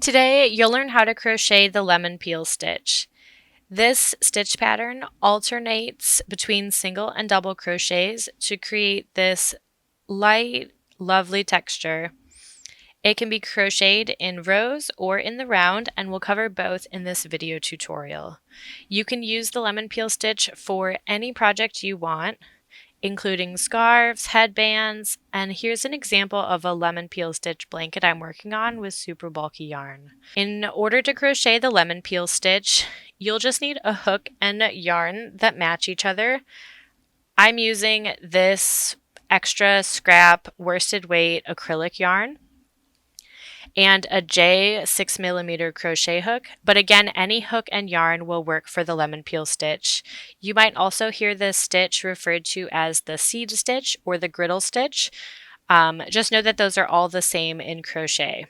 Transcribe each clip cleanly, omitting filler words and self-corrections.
Today, you'll learn how to crochet the lemon peel stitch. This stitch pattern alternates between single and double crochets to create this light, lovely texture. It can be crocheted in rows or in the round, and we'll cover both in this video tutorial. You can use the lemon peel stitch for any project you want, including scarves, headbands, and here's an example of a lemon peel stitch blanket I'm working on with super bulky yarn. In order to crochet the lemon peel stitch, you'll just need a hook and yarn that match each other. I'm using this extra scrap worsted weight acrylic yarn and a J 6mm crochet hook, but again, any hook and yarn will work for the lemon peel stitch. You might also hear this stitch referred to as the seed stitch or the griddle stitch. Just know that those are all the same in crochet.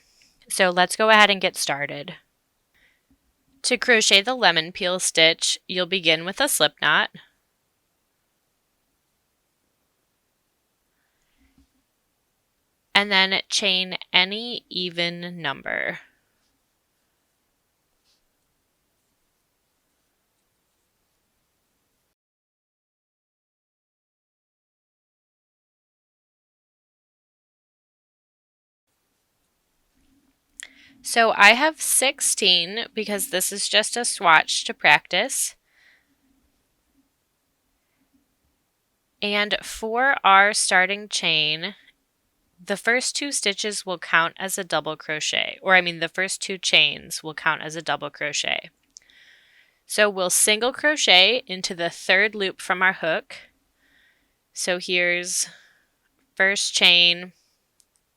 So let's go ahead and get started. To crochet the lemon peel stitch, you'll begin with a slip knot. And then chain any even number. So I have 16 because this is just a swatch to practice. And for our starting chain, the first two stitches will count as a double crochet, or the first two chains will count as a double crochet. So we'll single crochet into the third loop from our hook. So here's first chain,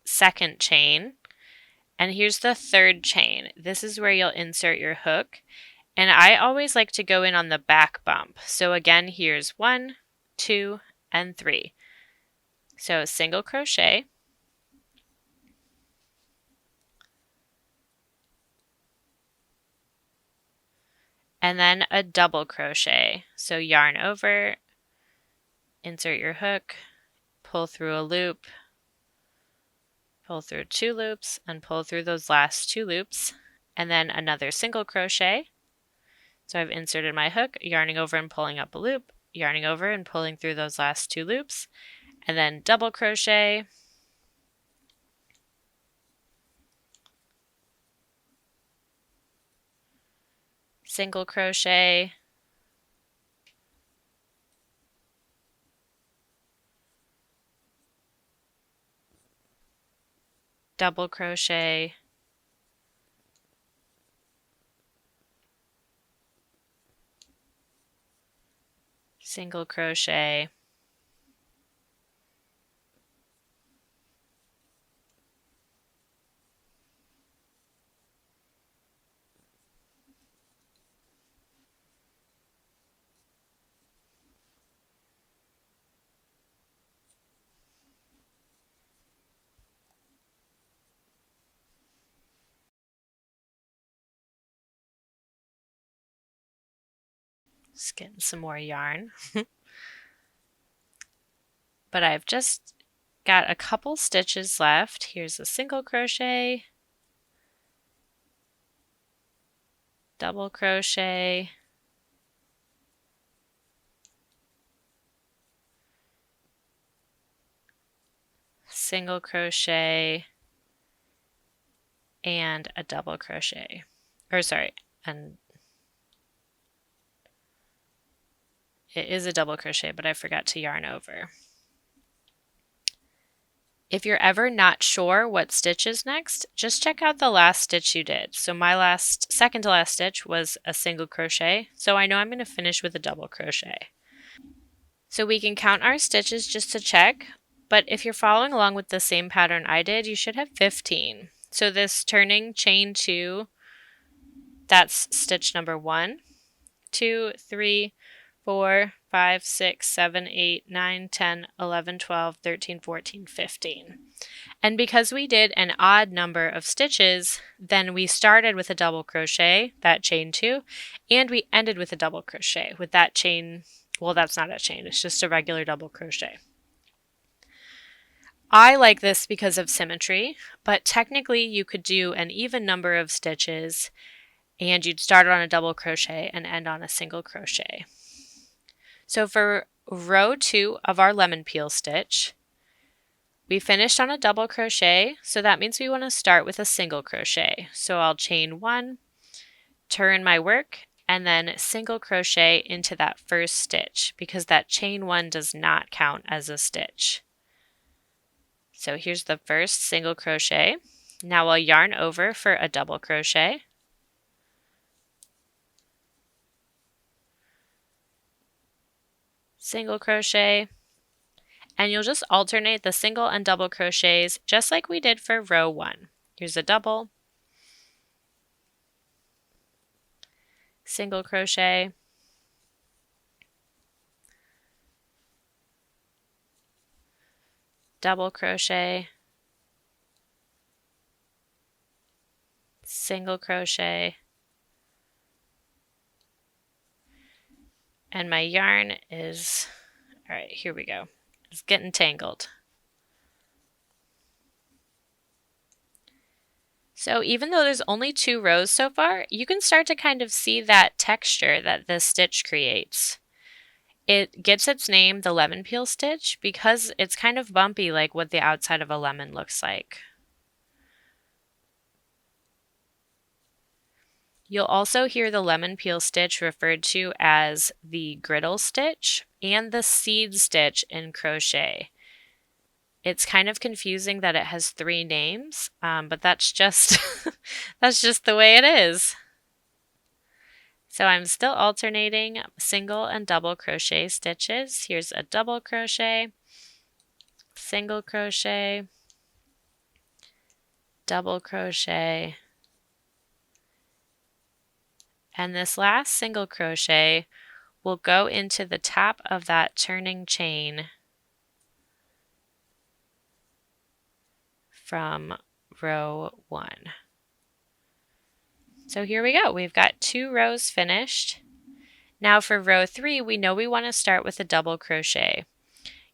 second chain, and here's the third chain. This is where you'll insert your hook. And I always like to go in on the back bump. So again, here's 1, 2, and 3. So single crochet. And then a double crochet. So yarn over, insert your hook, pull through a loop, pull through 2 loops, and pull through those last 2 loops, and then another single crochet. So I've inserted my hook, yarning over and pulling up a loop, yarning over and pulling through those last 2 loops, and then double crochet, single crochet, double crochet, single crochet, just getting some more yarn. But I've just got a couple stitches left. Here's a single crochet, double crochet, single crochet, and a double crochet. And it is a double crochet, but I forgot to yarn over. If you're ever not sure what stitch is next, just check out the last stitch you did. So my second to last stitch was a single crochet, so I know I'm going to finish with a double crochet. So we can count our stitches just to check, but if you're following along with the same pattern I did, you should have 15. So this turning chain 2, that's stitch number 1, 2, 3, 4, 5, 6, 7, 8, 9, 10, 11, 12, 13, 14, 15. And because we did an odd number of stitches, then we started with a double crochet, that chain 2, and we ended with a double crochet with that chain. Well, that's not a chain, it's just a regular double crochet. I like this because of symmetry, but technically you could do an even number of stitches and you'd start on a double crochet and end on a single crochet. So for row 2 of our lemon peel stitch, we finished on a double crochet, so that means we want to start with a single crochet. So I'll chain 1, turn my work, and then single crochet into that first stitch because that chain 1 does not count as a stitch. So here's the first single crochet. Now I'll yarn over for a double crochet. Single crochet. And you'll just alternate the single and double crochets just like we did for row 1. Here's a double, single crochet, double crochet, single crochet, and my yarn is, all right, here we go. It's getting tangled. So even though there's only 2 rows so far, you can start to kind of see that texture that this stitch creates. It gets its name, the lemon peel stitch, because it's kind of bumpy like what the outside of a lemon looks like. You'll also hear the lemon peel stitch referred to as the griddle stitch and the seed stitch in crochet. It's kind of confusing that it has 3 names, but that's just that's just the way it is. So I'm still alternating single and double crochet stitches. Here's a double crochet, single crochet, double crochet, and this last single crochet will go into the top of that turning chain from row 1. So here we go. We've got 2 rows finished. Now for row 3, we know we want to start with a double crochet.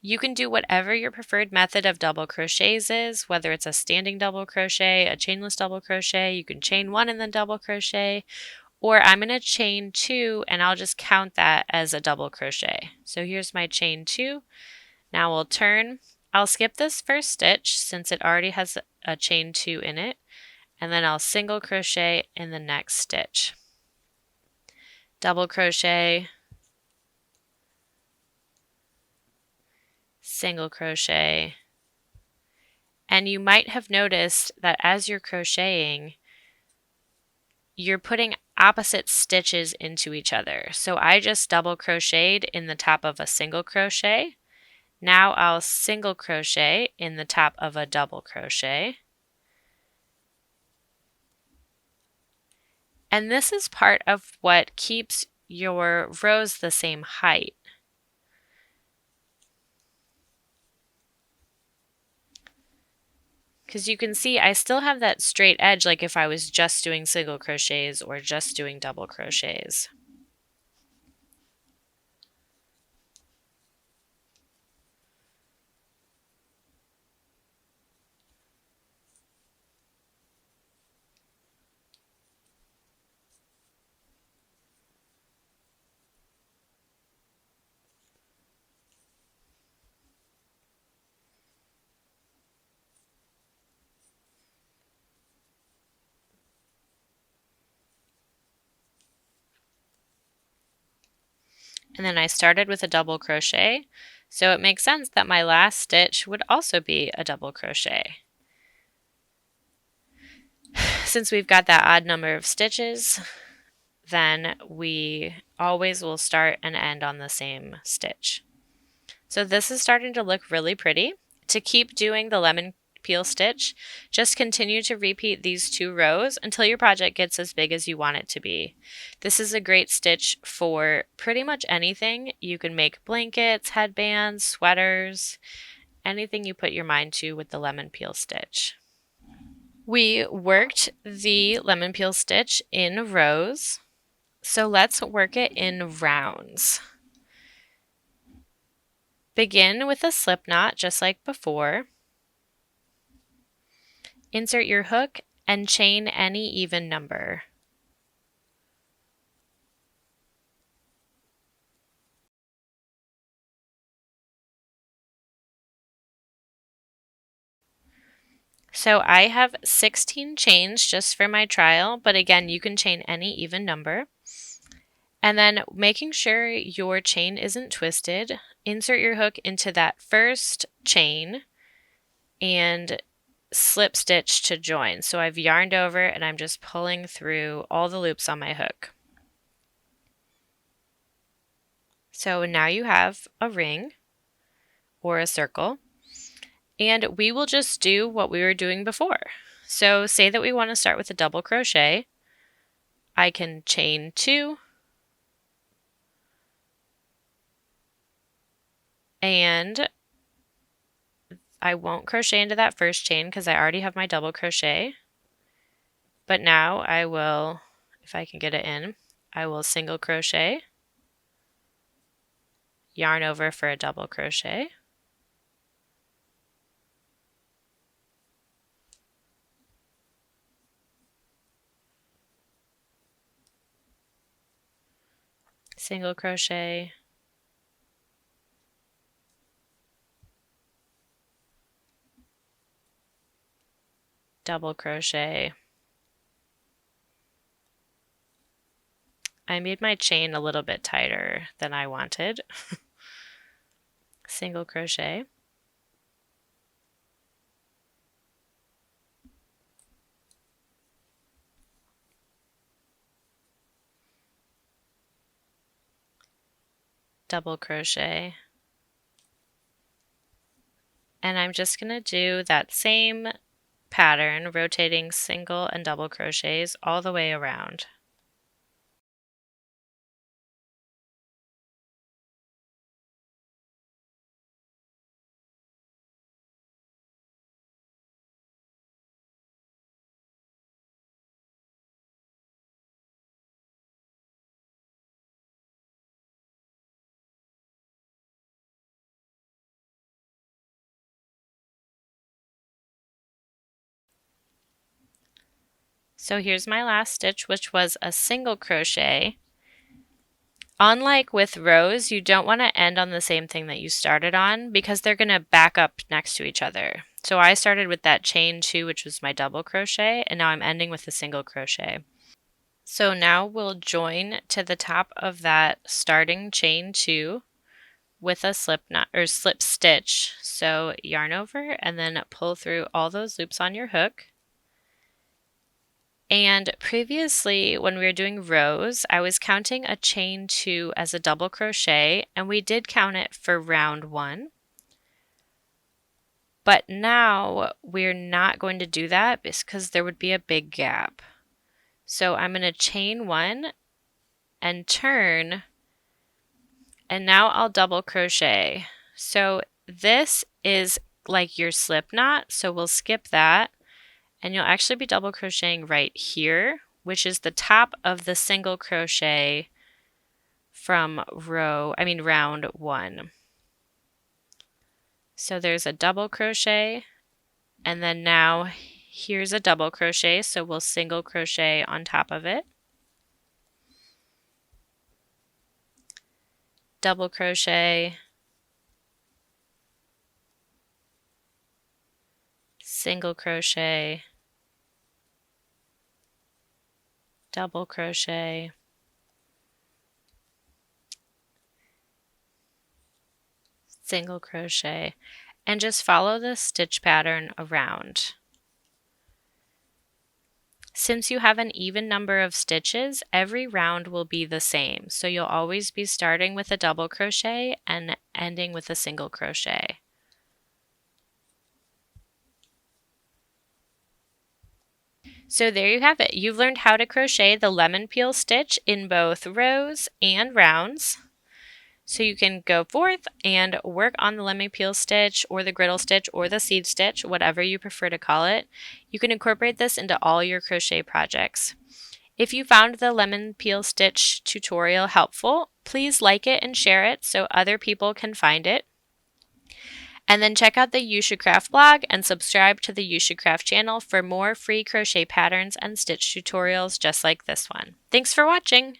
You can do whatever your preferred method of double crochets is, whether it's a standing double crochet, a chainless double crochet, you can chain 1 and then double crochet, or I'm going to chain 2 and I'll just count that as a double crochet. So here's my chain 2. Now we'll turn. I'll skip this first stitch since it already has a chain 2 in it, and then I'll single crochet in the next stitch. Double crochet, single crochet, and you might have noticed that as you're crocheting, you're putting opposite stitches into each other. So I just double crocheted in the top of a single crochet. Now I'll single crochet in the top of a double crochet. And this is part of what keeps your rows the same height. Because you can see I still have that straight edge like if I was just doing single crochets or just doing double crochets. And then I started with a double crochet, so it makes sense that my last stitch would also be a double crochet. Since we've got that odd number of stitches, then we always will start and end on the same stitch. So this is starting to look really pretty. To keep doing the lemon peel stitch, just continue to repeat these 2 rows until your project gets as big as you want it to be. This is a great stitch for pretty much anything. You can make blankets, headbands, sweaters, anything you put your mind to with the lemon peel stitch. We worked the lemon peel stitch in rows, so let's work it in rounds. Begin with a slip knot just like before. Insert your hook and chain any even number. So I have 16 chains just for my trial, but again, you can chain any even number. And then making sure your chain isn't twisted, insert your hook into that first chain and slip stitch to join. So I've yarned over and I'm just pulling through all the loops on my hook. So now you have a ring or a circle, and we will just do what we were doing before. So say that we want to start with a double crochet. I can chain 2 and I won't crochet into that first chain because I already have my double crochet. But now I will, if I can get it in, I will single crochet, yarn over for a double crochet, single crochet, double crochet. I made my chain a little bit tighter than I wanted. Single crochet, double crochet, and I'm just going to do that same pattern, rotating single and double crochets all the way around. So here's my last stitch, which was a single crochet. Unlike with rows, you don't want to end on the same thing that you started on because they're going to back up next to each other. So I started with that chain 2, which was my double crochet, and now I'm ending with a single crochet. So now we'll join to the top of that starting chain 2 with a slip knot or slip stitch. So yarn over and then pull through all those loops on your hook. And previously, when we were doing rows, I was counting a chain 2 as a double crochet, and we did count it for round 1. But now we're not going to do that because there would be a big gap. So I'm going to chain 1 and turn, and now I'll double crochet. So this is like your slip knot, so we'll skip that. And you'll actually be double crocheting right here, which is the top of the single crochet from round 1. So there's a double crochet, and then now here's a double crochet, so we'll single crochet on top of it, double crochet, single crochet, double crochet, single crochet, and just follow the stitch pattern around. Since you have an even number of stitches, every round will be the same. So you'll always be starting with a double crochet and ending with a single crochet. So there you have it. You've learned how to crochet the lemon peel stitch in both rows and rounds. So you can go forth and work on the lemon peel stitch or the griddle stitch or the seed stitch, whatever you prefer to call it. You can incorporate this into all your crochet projects. If you found the lemon peel stitch tutorial helpful, please like it and share it so other people can find it. And then check out the You Should Craft blog and subscribe to the You Should Craft channel for more free crochet patterns and stitch tutorials just like this one. Thanks for watching!